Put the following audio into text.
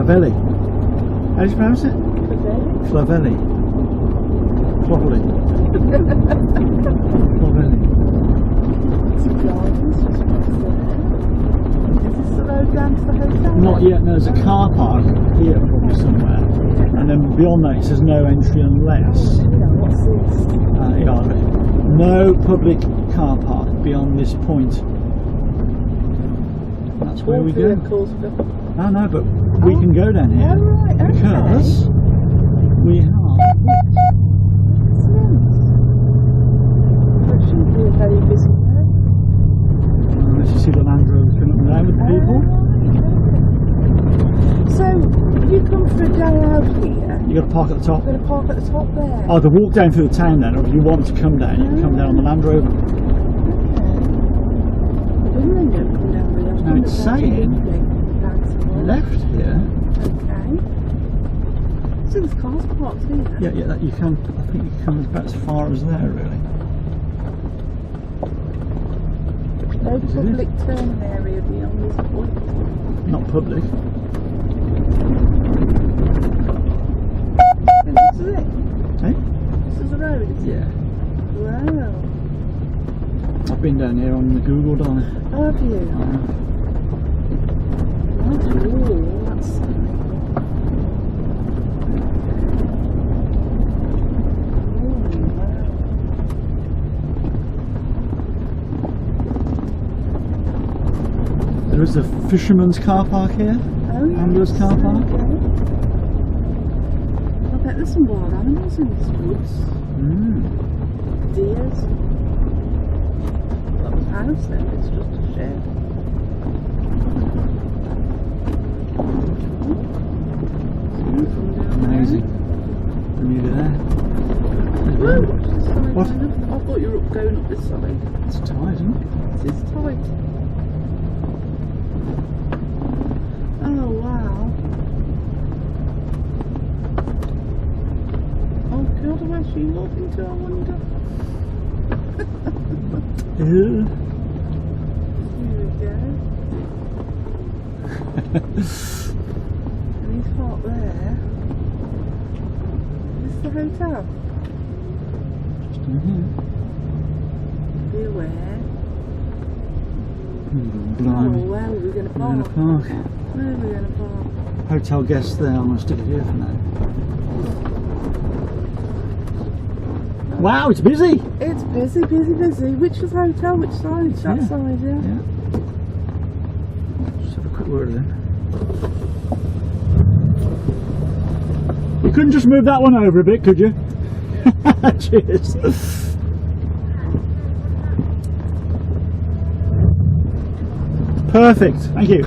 Clovelly. How do you pronounce it? Clovelly. Clovelly. Clovelly. Not yet, no, there's a car park here probably somewhere. And then beyond that it says no entry unless. What's this? No public car park beyond this point. That's where we go. No, no, but we can go down here because we have. That should be a very busy day. Unless you see the Land Rover coming up and down with the people. So, you come for a day out here. You got to park at the top. You've got to park at the top there. Either walk down through the town then, or if you want to come down, you can come down on the Land Rover. Now it's saying left here. Okay. So there's cars parked here. Yeah, yeah, that you can. I think you can come about as far as there, really. No public turn area beyond this point. Not public. And this is it. Hey? This is the road. Is it? Yeah. Wow. I've been down here on the Google, done it. Oh, have you? Oh, that's There is a fisherman's car park here. Oh, yes. Ambulance car park. Okay. I bet there's some wild animals in this woods. Deers. Got the house then, it's just a shed. Amazing. Are you there? Whoa, what's this side? What? I thought you were going up this side. It's tight, isn't it? This is tight. Oh wow. Oh god, where's she walking to, I wonder? Here we go. And he's parked there. Is this the hotel? Just in here. Be aware. Blimey. Oh, where are we going to We're park? going to park. Where are we going to park? Hotel guests there. I'm going to stick it here for now. Wow, it's busy. It's busy, busy, busy. Which is the hotel? Which side? That side, yeah. Just have a quick word with him. You couldn't just move that one over a bit, could you? Cheers. Perfect. Thank you.